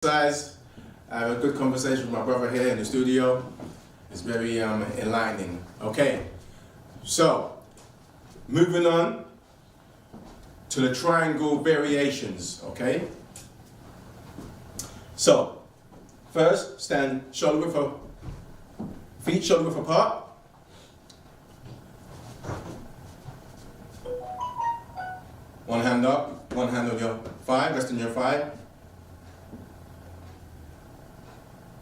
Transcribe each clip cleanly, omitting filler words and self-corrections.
exercise. I have a good conversation with my brother here in the studio. It's very enlightening. Okay, so moving on to the triangle variations. Okay, so first stand feet shoulder width apart. One hand up, one hand on your thigh, rest on your thigh.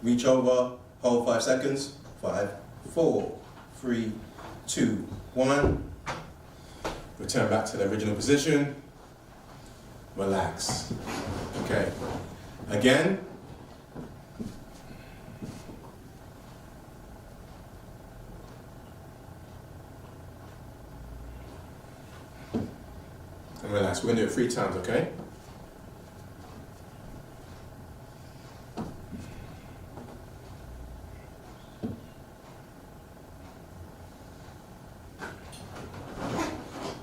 Reach over, hold 5 seconds. 5, 4, 3, 2, 1. Return back to the original position. Relax. Okay. Again. And relax. We're going to do it 3 times, okay?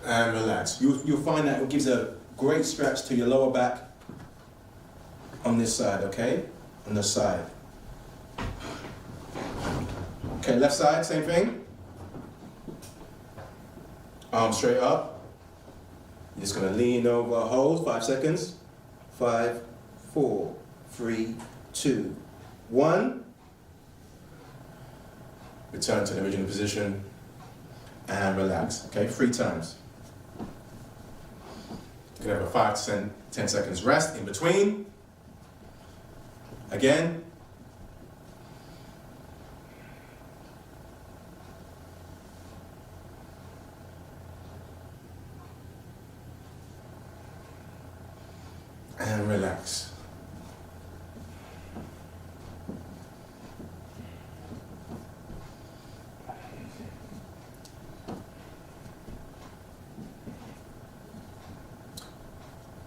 And relax. You'll find that it gives a great stretch to your lower back on this side, okay? On the side. Okay, left side, same thing. Arms straight up. You're just gonna lean over, hold 5 seconds. 5, 4, 3, 2, 1. Return to the original position and relax, okay? 3 times. You can have a 5 to 10 seconds rest in between. Again. And relax.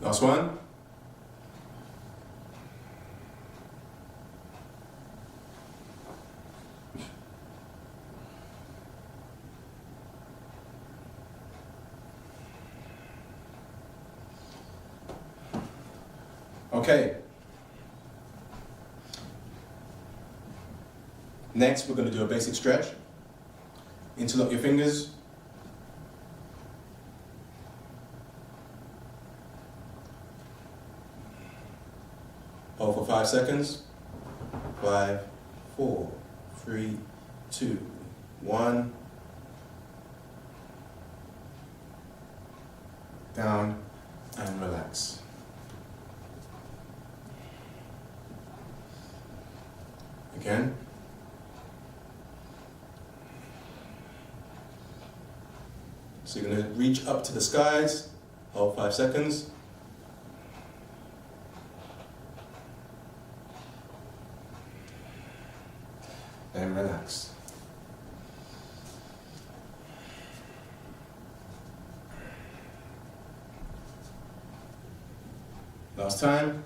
Last one. Okay. Next, we're going to do a basic stretch. Interlock your fingers. Hold for 5 seconds. 5, 4, 3, 2, 1. Down and relax. Again. So you're going to reach up to the skies. Hold 5 seconds. And relax. Last time.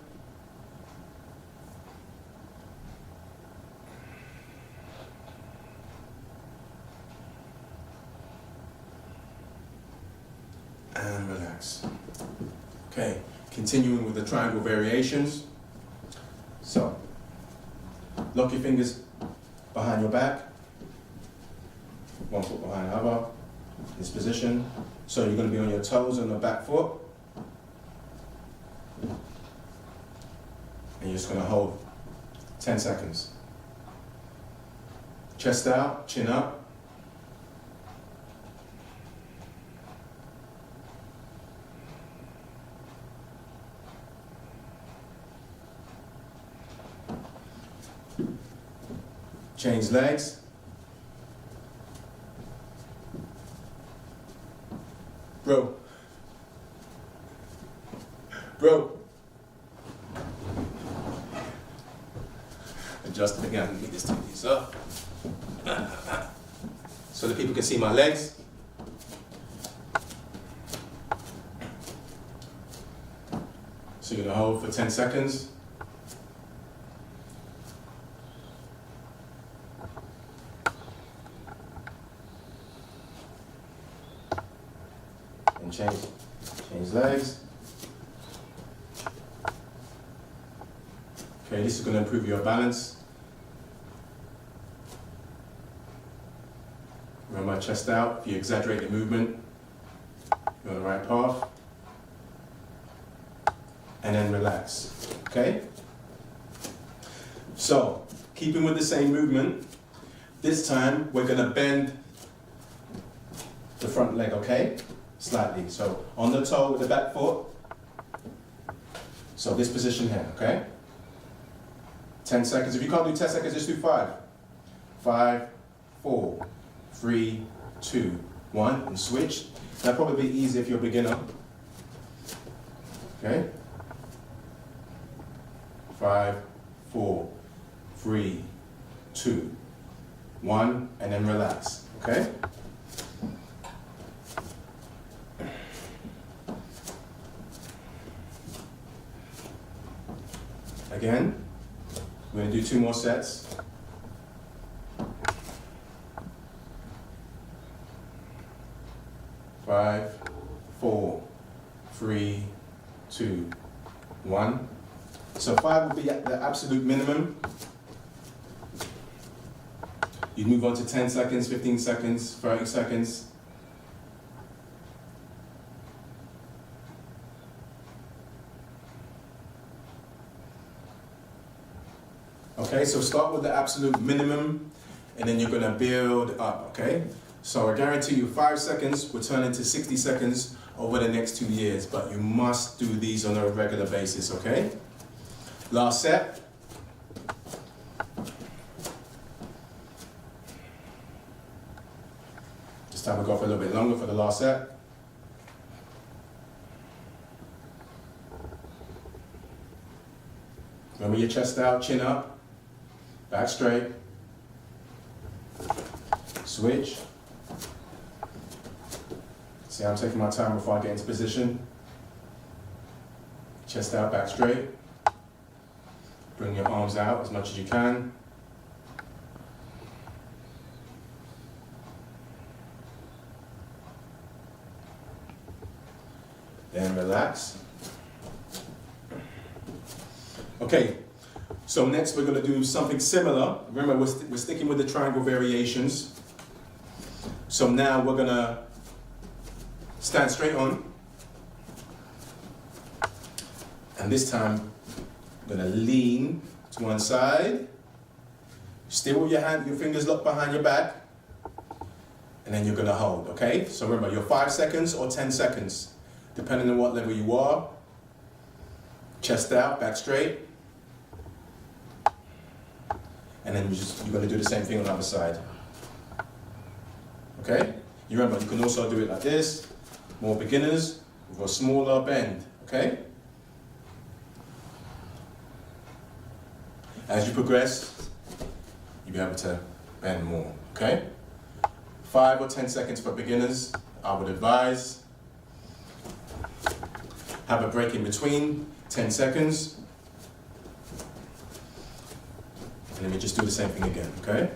And relax. Okay, continuing with the triangle variations. So, lock your fingers behind your back, 1 foot behind the other, this position. So you're going to be on your toes on the back foot. And you're just going to hold 10 seconds. Chest out, chin up. Change legs. Bro. Adjust it again. Get this these up. So that people can see my legs. So you're gonna hold for 10 seconds. And change legs. Okay, this is going to improve your balance. Remember, chest out. If you exaggerate the movement, you're on the right path. And then relax, okay? So, keeping with the same movement, this time we're gonna bend the front leg, okay? Slightly, so on the toe with the back foot. So this position here, okay? 10 seconds, if you can't do 10 seconds, just do 5. 5, 4, 3, 2, 1, and switch. That'll probably be easy if you're a beginner. Okay? 5, 4, 3, 2, 1, and then relax, okay? Again, we're going to do 2 more sets. Five, 4, 3, 2, 1. So 5 would be at the absolute minimum. You'd move on to 10 seconds, 15 seconds, 30 seconds. Okay, so start with the absolute minimum and then you're going to build up, okay? So I guarantee you 5 seconds will turn into 60 seconds over the next 2 years, but you must do these on a regular basis, okay? Last set. This time we'll go for a little bit longer for the last set. Remember your chest out, chin up, back straight. Switch. See, I'm taking my time before I get into position. Chest out, back straight. Bring your arms out as much as you can. Then relax. Okay, so next we're going to do something similar. Remember, we're sticking with the triangle variations. So now we're going to stand straight on. And this time, I'm going to lean to one side. Still with your fingers locked behind your back. And then you're going to hold, okay? So remember, you're 5 seconds or 10 seconds, depending on what level you are. Chest out, back straight. And then you're going to do the same thing on the other side. Okay? You remember, you can also do it like this. More beginners with a smaller bend. Okay? As you progress, you'll be able to bend more. Okay? 5 or 10 seconds for beginners, I would advise. Have a break in between, 10 seconds. And then we just do the same thing again, okay?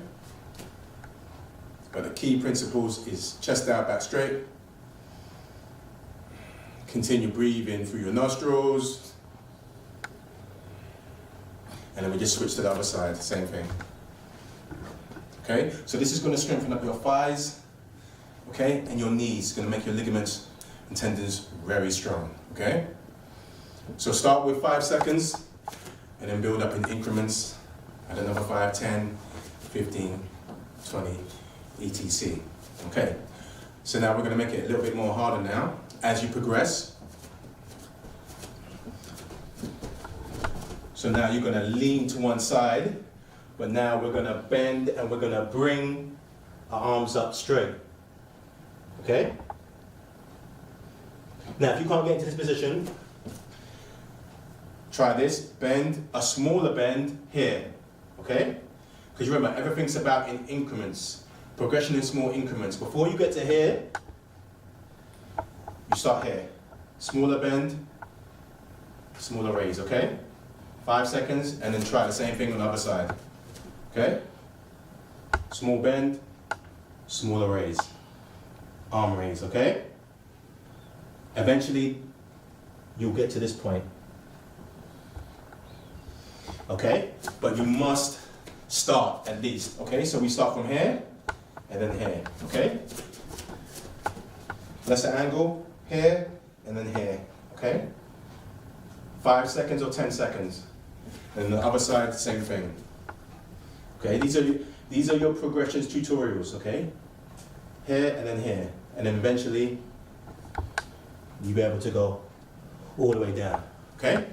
But the key principles is chest out, back straight. Continue breathing through your nostrils. And then we just switch to the other side, same thing. Okay, so this is going to strengthen up your thighs, okay, and your knees. It's going to make your ligaments and tendons very strong, okay? So start with 5 seconds and then build up in increments at another 5, 10, 15, 20, etc. Okay, so now we're going to make it a little bit more harder now as you progress. So now you're going to lean to one side, but now we're going to bend and we're going to bring our arms up straight. Okay? Now if you can't get into this position, try this, bend, a smaller bend here. Okay? Because remember, everything's about in increments. Progression in small increments. Before you get to here, you start here. Smaller bend, smaller raise, okay? 5 seconds, and then try the same thing on the other side. Okay? Small bend, smaller raise. Arm raise, okay? Eventually, you'll get to this point. okay? But you must start at least, okay? So we start from here and then here, okay? Lesser angle, here and then here, okay? 5 seconds or 10 seconds. And the other side, same thing. Okay, these are your progressions tutorials, okay? Here and then here. And then eventually, you'll be able to go all the way down, okay?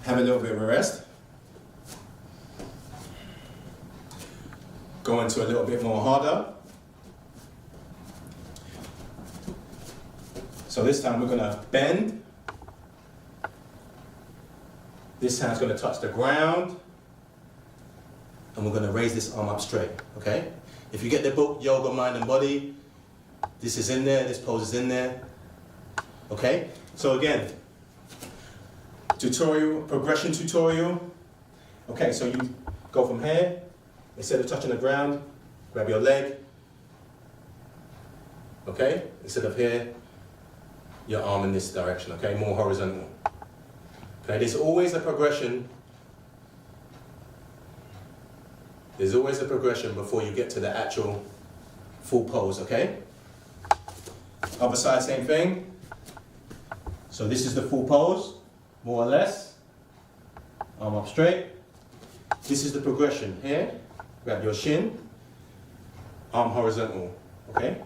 Have a little bit of a rest. Go into a little bit more harder. So this time we're gonna bend. This hand's gonna touch the ground. And we're gonna raise this arm up straight, okay? If you get the book, Yoga, Mind and Body, this is in there, this pose is in there, okay? So again, tutorial, progression tutorial. Okay, so you go from here, instead of touching the ground, grab your leg, okay? Instead of here, your arm in this direction, okay? More horizontal. Okay, there's always a progression. There's always a progression before you get to the actual full pose, okay? Other side, same thing. So this is the full pose, more or less. Arm up straight. This is the progression here. Grab your shin, arm horizontal, okay?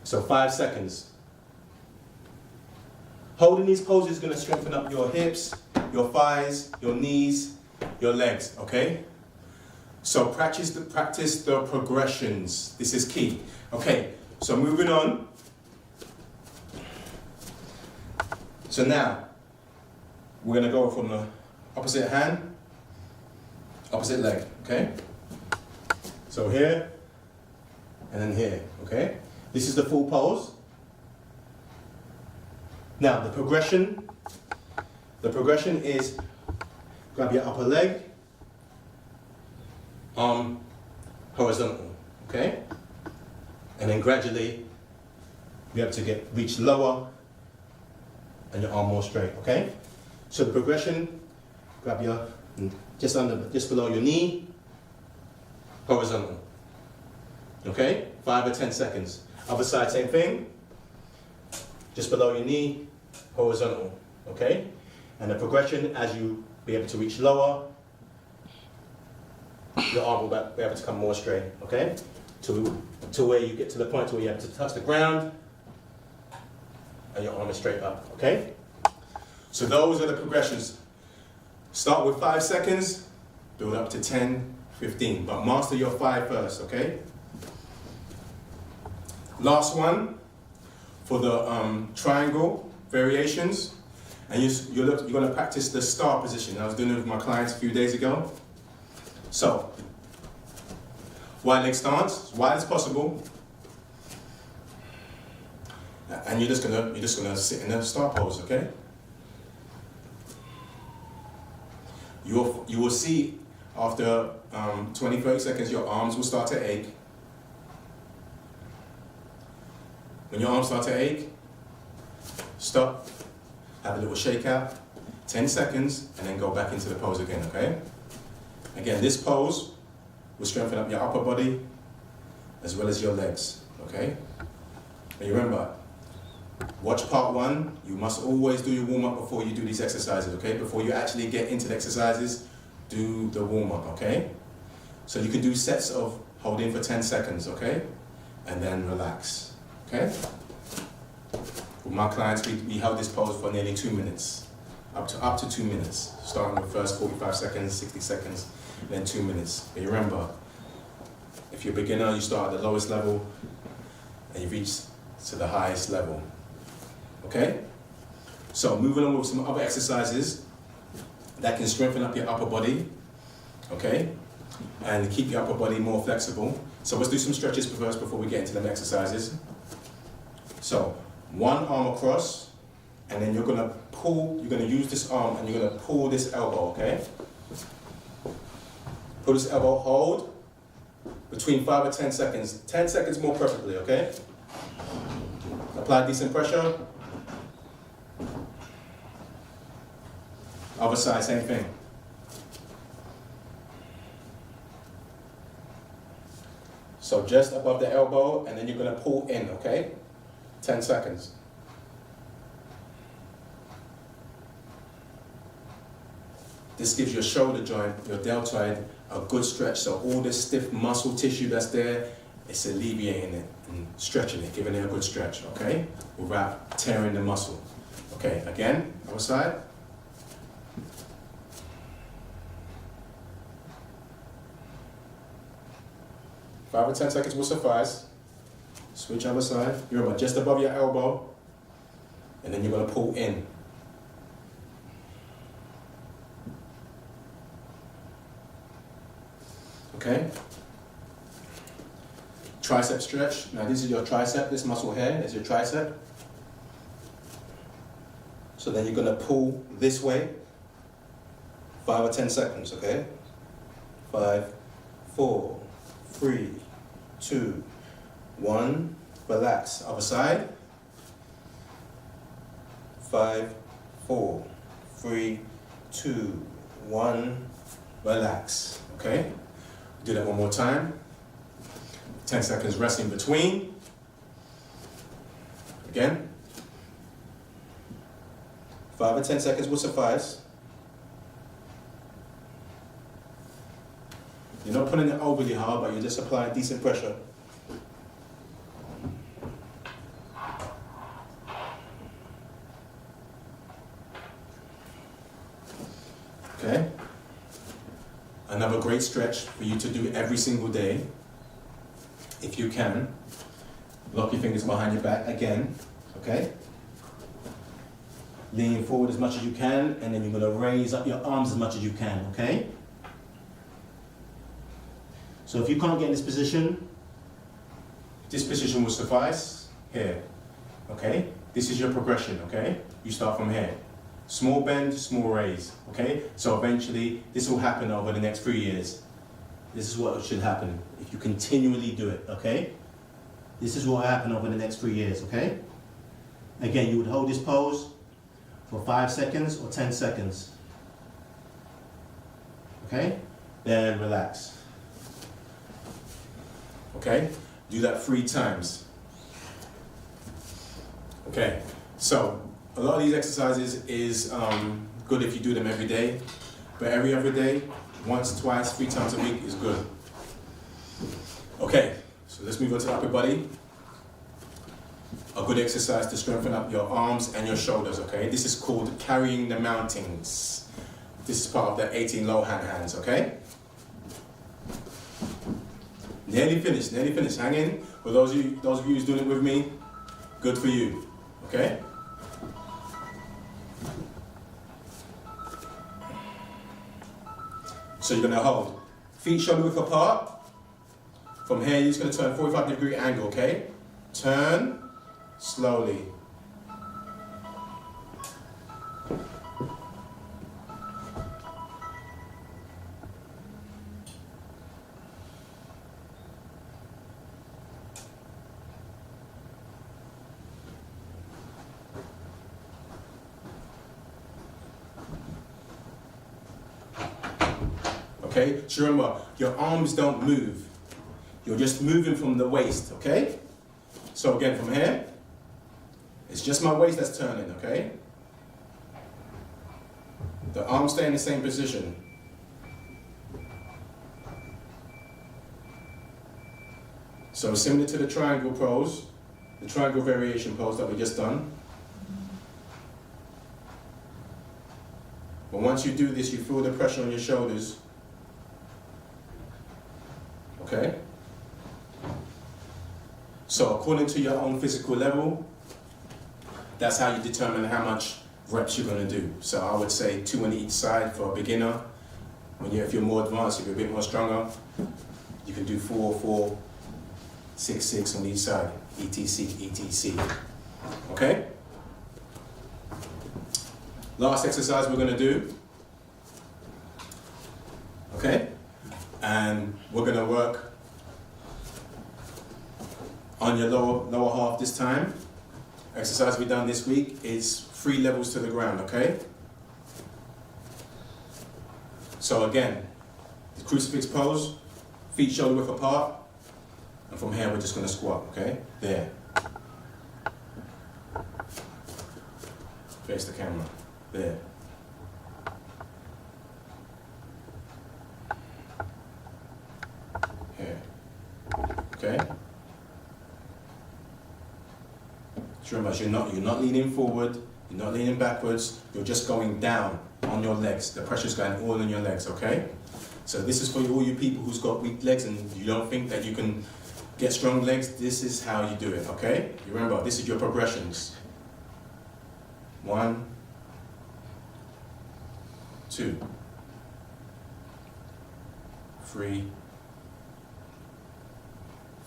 So 5 seconds. Holding these poses is gonna strengthen up your hips, your thighs, your knees, your legs, okay? So practice the progressions. This is key. Okay, so moving on. So now, we're gonna go from the opposite hand, opposite leg, okay? So here, and then here, okay? This is the full pose. Now, the progression is grab your upper leg, arm horizontal, okay? And then gradually be able to reach lower and your arm more straight, okay? So the progression, grab your, just below your knee, horizontal, okay? 5 or 10 seconds. Other side, same thing. Just below your knee, horizontal, okay? And the progression, as you be able to reach lower, your arm will be able to come more straight, okay? To where you get to the point where you have to touch the ground and your arm is straight up, okay? So those are the progressions. Start with 5 seconds, build up to 10, 15, but master your 5 first, okay? Last one for the triangle variations, and you're going to practice the star position. I was doing it with my clients a few days ago. So, wide leg stance, as wide as possible, and you're just gonna sit in a star pose, okay? You will see after 20, 30 seconds, your arms will start to ache. When your arms start to ache, stop, have a little shake out, 10 seconds, and then go back into the pose again, okay? Again, this pose will strengthen up your upper body as well as your legs, okay? And remember, watch part 1. You must always do your warm-up before you do these exercises, okay? Before you actually get into the exercises, do the warm-up, okay? So you can do sets of holding for 10 seconds, okay? And then relax, okay? With my clients, we held this pose for nearly 2 minutes, up to 2 minutes, starting with first 45 seconds, 60 seconds, then 2 minutes. But remember, if you're a beginner, you start at the lowest level and you reach to the highest level. Okay? So moving on with some other exercises that can strengthen up your upper body, okay? And keep your upper body more flexible. So let's do some stretches first before we get into them exercises. So, one arm across, and then you're gonna use this arm and you're gonna pull this elbow, okay? Pull this elbow, hold, between 5 or 10 seconds. 10 seconds more perfectly, okay? Apply decent pressure. Other side, same thing. So just above the elbow, and then you're gonna pull in, okay? 10 seconds. This gives your shoulder joint, your deltoid, a good stretch. So all this stiff muscle tissue that's there, it's alleviating it and stretching it, giving it a good stretch, okay? Without tearing the muscle. Okay, again, other side. Five or 10 seconds will suffice. Switch other side. Remember, just above your elbow, and then you're gonna pull in. Okay? Tricep stretch. Now this is your tricep, this muscle here is your tricep. So then you're gonna pull this way, 5 or 10 seconds, okay? 5, 4, 3, 2, 1, relax. Other side. 5, 4, 3, 2, 1, relax, okay? Do that one more time. 10 seconds rest in between. Again. 5 or 10 seconds will suffice. You're not putting it overly hard, but you're just applying decent pressure. Okay? Another great stretch for you to do every single day, if you can. Lock your fingers behind your back again, okay? Lean forward as much as you can, and then you're gonna raise up your arms as much as you can, okay? So if you can't get in this position will suffice. Here, okay? This is your progression, okay? You start from here. Small bend, small raise, okay? So eventually, this will happen over the next 3 years. This is what should happen if you continually do it, okay? This is what will happen over the next 3 years, okay? Again, you would hold this pose for 5 seconds or 10 seconds. Okay? Then relax. Okay? Do that 3 times. Okay, so a lot of these exercises is good if you do them every day, but every other day, once, twice, 3 times a week is good. Okay, so let's move on to the upper body. A good exercise to strengthen up your arms and your shoulders, okay? This is called carrying the mountains. This is part of the 18 low hand hands, okay? Nearly finished, nearly finished. Hang in. For those of you who's doing it with me, good for you, okay? So you're gonna hold feet shoulder width apart. From here, you're just gonna turn 45-degree angle, okay? Turn slowly. Okay, so remember, your arms don't move. You're just moving from the waist, okay? So again, from here, it's just my waist that's turning, okay? The arms stay in the same position. So similar to the triangle pose, the triangle variation pose that we just done. But once you do this, you feel the pressure on your shoulders. Okay? So according to your own physical level, that's how you determine how much reps you're going to do. So I would say 2 on each side for a beginner. If you're more advanced, if you're a bit more stronger, you can do 4, 4, 6, 6 on each side, etc, etc. Okay? Last exercise we're going to do. Okay? And we're going to work on your lower half this time. Exercise we've done this week is 3 levels to the ground, okay? So again, the crucifix pose, feet shoulder width apart, and from here we're just going to squat, okay? There. Face the camera. There. Here. Okay? Just remember, you're not leaning forward, you're not leaning backwards, you're just going down on your legs. The pressure's going all in your legs, okay? So this is for all you people who's got weak legs and you don't think that you can get strong legs. This is how you do it, okay? You remember, this is your progressions. 1, 2, 3,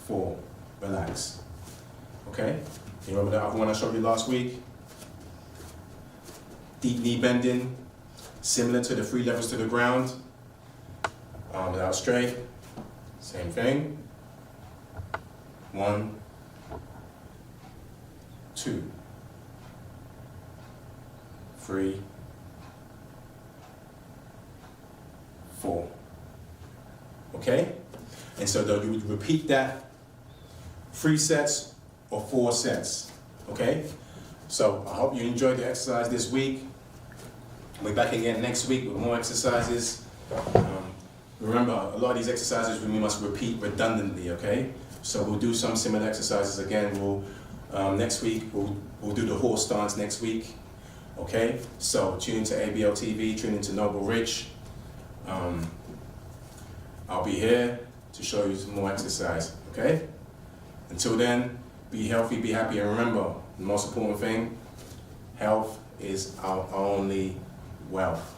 4. Relax. Okay? You remember the other one I showed you last week? Deep knee bending, similar to the 3 levels to the ground. Arms out straight. Same thing. 1, 2, 3, 4. Okay? And so you would repeat that 3 sets or 4 sets. Okay? So I hope you enjoyed the exercise this week. We'll be back again next week with more exercises. Remember, a lot of these exercises we must repeat redundantly, okay? So we'll do some similar exercises again. Next week, we'll do the horse stance next week, okay? So tune into ABL TV, tune into Noble Rich. I'll be here to show you some more exercise, okay? Until then, be healthy, be happy, and remember, the most important thing, health is our only wealth.